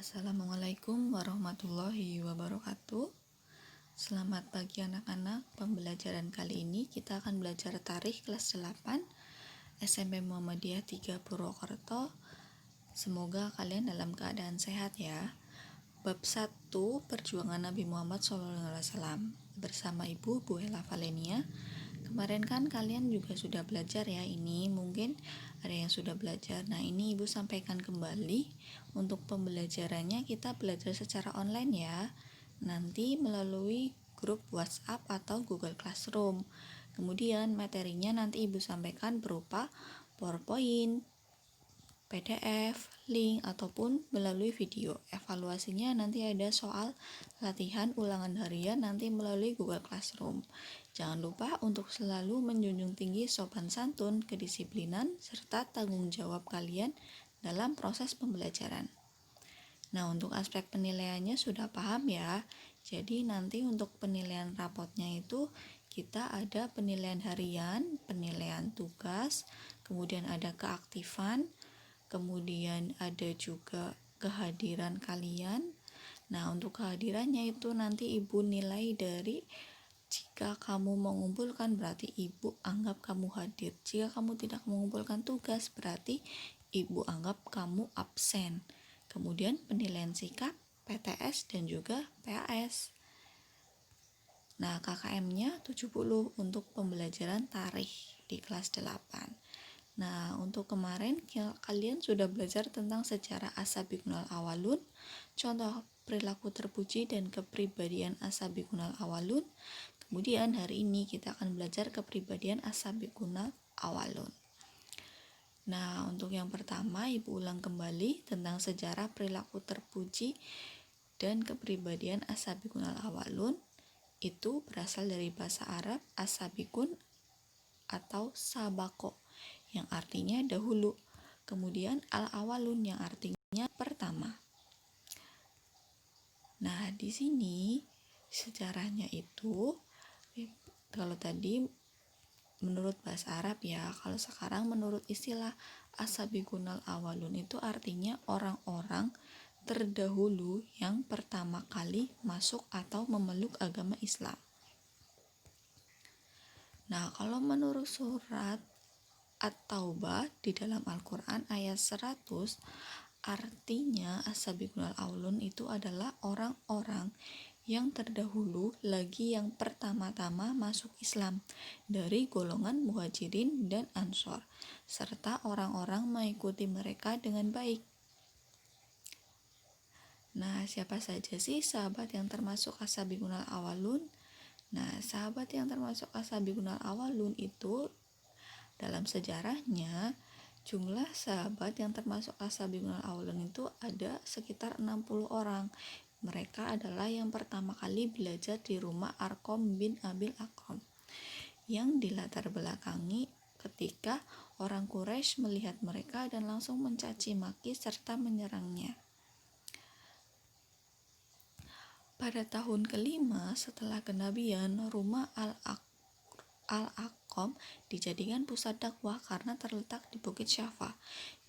Assalamualaikum warahmatullahi wabarakatuh. Selamat pagi anak-anak. Pembelajaran kali ini kita akan belajar tarikh kelas 8 SMP Muhammadiyah 3 Purwokerto. Semoga kalian dalam keadaan sehat ya. Bab 1 Perjuangan Nabi Muhammad SAW bersama Ibu Bu Ella Valenia. Kemarin kan kalian juga sudah belajar ya, ini mungkin ada yang sudah belajar. Nah, ini Ibu sampaikan kembali. Untuk pembelajarannya kita belajar secara online ya, nanti melalui grup WhatsApp atau Google Classroom. Kemudian materinya nanti Ibu sampaikan berupa PowerPoint, PDF, link, ataupun melalui video. Evaluasinya nanti ada soal latihan ulangan harian nanti melalui Google Classroom. Jangan lupa untuk selalu menjunjung tinggi sopan santun, kedisiplinan, serta tanggung jawab kalian dalam proses pembelajaran. Nah, untuk aspek penilaiannya sudah paham ya. Jadi nanti untuk penilaian rapotnya itu kita ada penilaian harian, penilaian tugas, kemudian ada keaktifan, kemudian ada juga kehadiran kalian. Nah, untuk kehadirannya itu nanti Ibu nilai dari, jika kamu mengumpulkan berarti Ibu anggap kamu hadir. Jika kamu tidak mengumpulkan tugas berarti Ibu anggap kamu absen. Kemudian penilaian sikap, PTS dan juga PAS. Nah, KKM-nya 70 untuk pembelajaran tarikh di kelas 8. Nah, untuk kemarin kalian sudah belajar tentang sejarah As-Sabiqunal Awwalun, contoh perilaku terpuji dan kepribadian As-Sabiqunal Awwalun. Kemudian hari ini kita akan belajar kepribadian As-Sabiqunal Awwalun. Nah, untuk yang pertama Ibu ulang kembali tentang sejarah perilaku terpuji dan kepribadian As-Sabiqunal Awwalun. Itu berasal dari bahasa Arab as-sabiqun atau sabako yang artinya dahulu, kemudian al-awalun yang artinya pertama. Nah, di sini sejarahnya itu kalau tadi menurut bahasa Arab ya, kalau sekarang menurut istilah as-sabiqunal awalun itu artinya orang-orang terdahulu yang pertama kali masuk atau memeluk agama Islam. Nah, kalau menurut surat At-Taubah di dalam Al-Quran ayat 100, artinya as-sabiqunal awwalun itu adalah orang-orang yang terdahulu lagi yang pertama-tama masuk Islam dari golongan muhajirin dan ansor, serta orang-orang mengikuti mereka dengan baik. Nah, siapa saja sih sahabat yang termasuk as-sabiqunal awwalun? Nah, sahabat yang termasuk as-sabiqunal awwalun itu dalam sejarahnya jumlah sahabat yang termasuk as-sabiqunal awwalun itu ada sekitar 60 orang. Mereka adalah yang pertama kali belajar di rumah Arqam bin Abil Aqram, yang dilatar belakangi ketika orang Quraisy melihat mereka dan langsung mencaci maki serta menyerangnya. Pada tahun kelima setelah kenabian, rumah Al-Aqam dijadikan pusat dakwah karena terletak di Bukit Syafa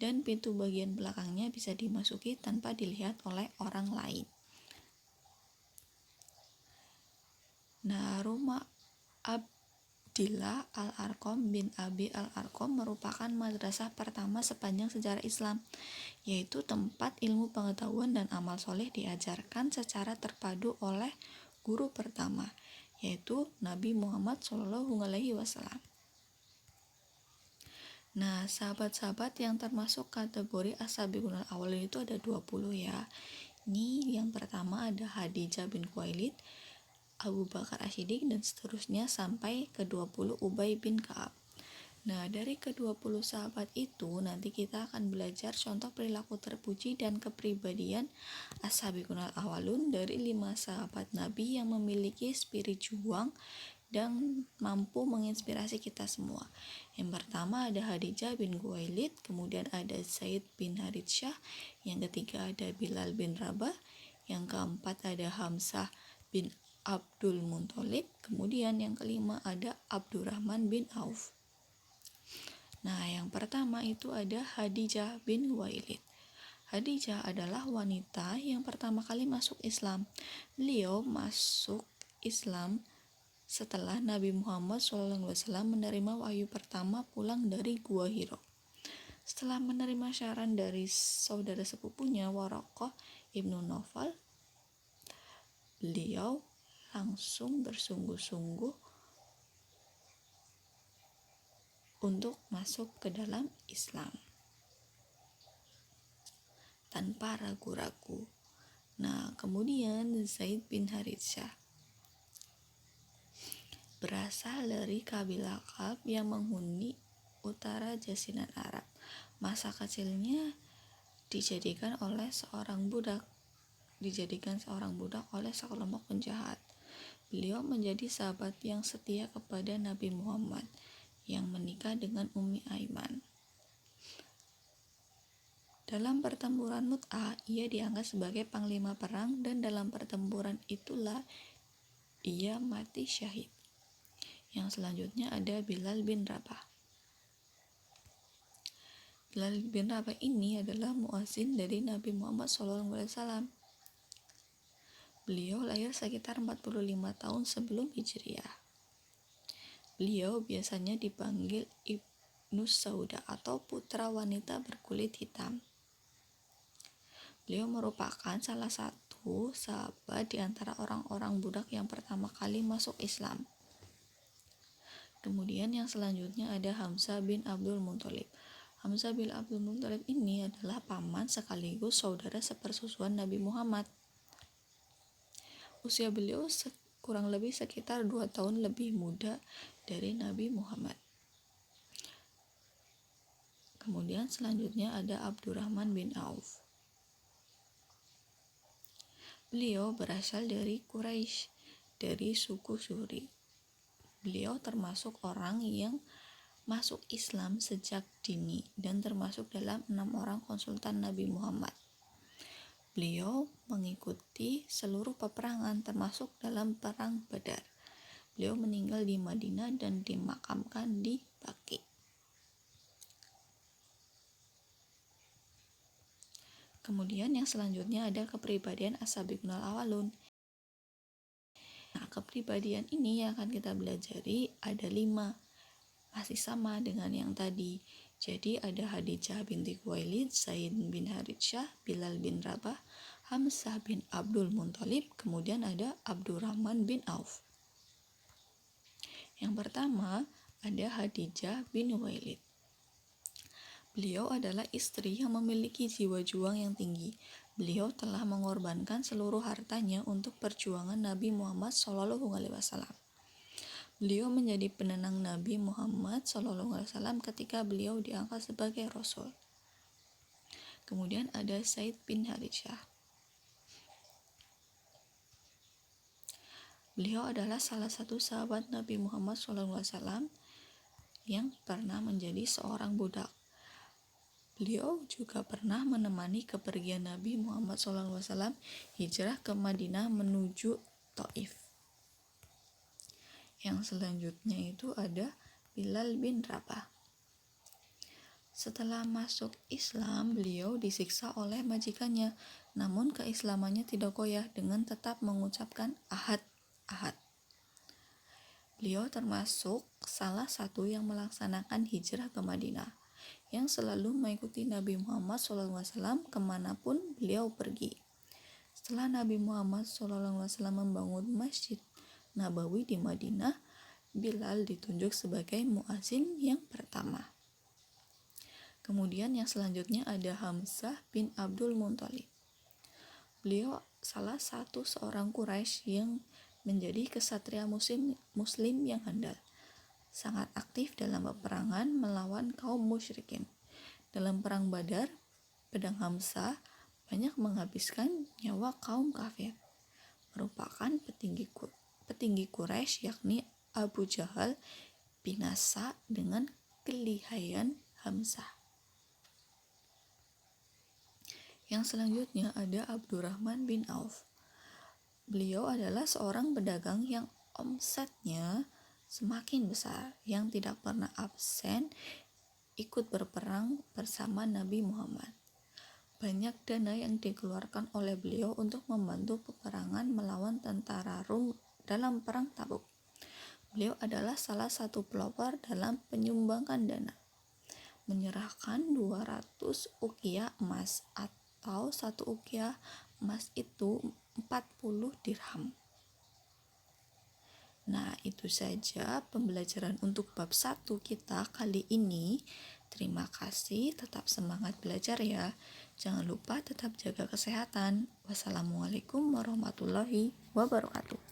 dan pintu bagian belakangnya bisa dimasuki tanpa dilihat oleh orang lain. Nah, rumah Abdillah Al-Arqam bin Abi Al-Arqam merupakan madrasah pertama sepanjang sejarah Islam, yaitu tempat ilmu pengetahuan dan amal soleh diajarkan secara terpadu oleh guru pertama, yaitu Nabi Muhammad SAW. Nah, sahabat-sahabat yang termasuk kategori as-sabiqunal awwalun itu ada 20 ya. Ini yang pertama ada Khadijah bin Khuwailid, Abu Bakar As-Siddiq, dan seterusnya sampai ke 20 Ubay bin Ka'ab. Nah, dari ke-20 sahabat itu nanti kita akan belajar contoh perilaku terpuji dan kepribadian as-sabiqunal awwalun dari 5 sahabat Nabi yang memiliki spirit juang dan mampu menginspirasi kita semua. Yang pertama ada Khadijah bin Khuwailid, kemudian ada Zaid bin Harithsyah, yang ketiga ada Bilal bin Rabah, yang keempat ada Hamzah bin Abdul Muthalib, kemudian yang kelima ada Abdurrahman bin Auf. Nah, yang pertama itu ada Khadijah bin Khuwailid. Khadijah adalah wanita yang pertama kali masuk Islam. Beliau masuk Islam setelah Nabi Muhammad SAW menerima wahyu pertama pulang dari Gua Hiro. Setelah menerima syarat dari saudara sepupunya Waraqah ibnu Nawfal, beliau langsung bersungguh-sungguh untuk masuk ke dalam Islam tanpa ragu-ragu. Nah, kemudian Zaid bin Harithah berasal dari kabilah Ka'ab yang menghuni utara Jazirah Arab. Masa kecilnya dijadikan seorang budak oleh sekelompok penjahat. Beliau menjadi sahabat yang setia kepada Nabi Muhammad yang menikah dengan Ummi Aiman. Dalam pertempuran Mu'tah, ia diangkat sebagai panglima perang dan dalam pertempuran itulah ia mati syahid. Yang selanjutnya ada Bilal bin Rabah. Bilal bin Rabah ini adalah muadzin dari Nabi Muhammad SAW. Beliau lahir sekitar 45 tahun sebelum Hijriah. Beliau biasanya dipanggil Ibnu Sauda atau putra wanita berkulit hitam. Beliau merupakan salah satu sahabat di antara orang-orang budak yang pertama kali masuk Islam. Kemudian yang selanjutnya ada Hamzah bin Abdul Muthalib. Hamzah bin Abdul Muthalib ini adalah paman sekaligus saudara sepersusuan Nabi Muhammad. Usia beliau kurang lebih sekitar 2 tahun lebih muda dari Nabi Muhammad. Kemudian selanjutnya ada Abdurrahman bin Auf. Beliau berasal dari Quraisy, dari suku Zuhri. Beliau termasuk orang yang masuk Islam sejak dini dan termasuk dalam 6 orang konsultan Nabi Muhammad. Beliau mengikuti seluruh peperangan termasuk dalam perang Badar. Beliau meninggal di Madinah dan dimakamkan di Baqi. Kemudian yang selanjutnya ada kepribadian as-sabiqunal awwalun. Nah, kepribadian ini yang akan kita pelajari ada 5, masih sama dengan yang tadi. Jadi ada Khadijah binti Khuwailid, Zaid bin Harithah, Bilal bin Rabah, Hamzah bin Abdul Muthalib, kemudian ada Abdurrahman bin Auf. Yang pertama ada Khadijah bin Khuwailid. Beliau adalah istri yang memiliki jiwa juang yang tinggi. Beliau telah mengorbankan seluruh hartanya untuk perjuangan Nabi Muhammad SAW. Beliau menjadi penenang Nabi Muhammad SAW ketika beliau diangkat sebagai Rasul. Kemudian ada Zaid bin Harithah. Beliau adalah salah satu sahabat Nabi Muhammad SAW yang pernah menjadi seorang budak. Beliau juga pernah menemani kepergian Nabi Muhammad SAW hijrah ke Madinah menuju Taif. Yang selanjutnya itu ada Bilal bin Rabah. Setelah masuk Islam, beliau disiksa oleh majikannya, namun keislamannya tidak goyah dengan tetap mengucapkan ahad, ahad. Beliau termasuk salah satu yang melaksanakan hijrah ke Madinah, yang selalu mengikuti Nabi Muhammad SAW kemanapun beliau pergi. Setelah Nabi Muhammad SAW membangun Masjid Nabawi di Madinah, Bilal ditunjuk sebagai muadzin yang pertama. Kemudian yang selanjutnya ada Hamzah bin Abdul Muthalib. Beliau salah satu seorang Quraisy yang menjadi kesatria muslim yang handal. Sangat aktif dalam peperangan melawan kaum musyrikin. Dalam perang Badar, pedang Hamzah banyak menghabiskan nyawa kaum kafir. Merupakan petinggi Quraisy yakni Abu Jahal binasa dengan kelihayan Hamzah. Yang selanjutnya ada Abdurrahman bin Auf. Beliau adalah seorang pedagang yang omsetnya semakin besar, yang tidak pernah absen ikut berperang bersama Nabi Muhammad. banyak dana yang dikeluarkan oleh beliau untuk membantu peperangan melawan tentara Rum dalam Perang Tabuk. Beliau adalah salah satu pelopor dalam penyumbangkan dana, menyerahkan 200 ukiah emas, atau 1 ukiah emas itu 40 dirham. Nah, itu saja pembelajaran untuk bab 1 kita kali ini. Terima kasih, tetap semangat belajar ya. Jangan lupa tetap jaga kesehatan. Wassalamualaikum warahmatullahi wabarakatuh.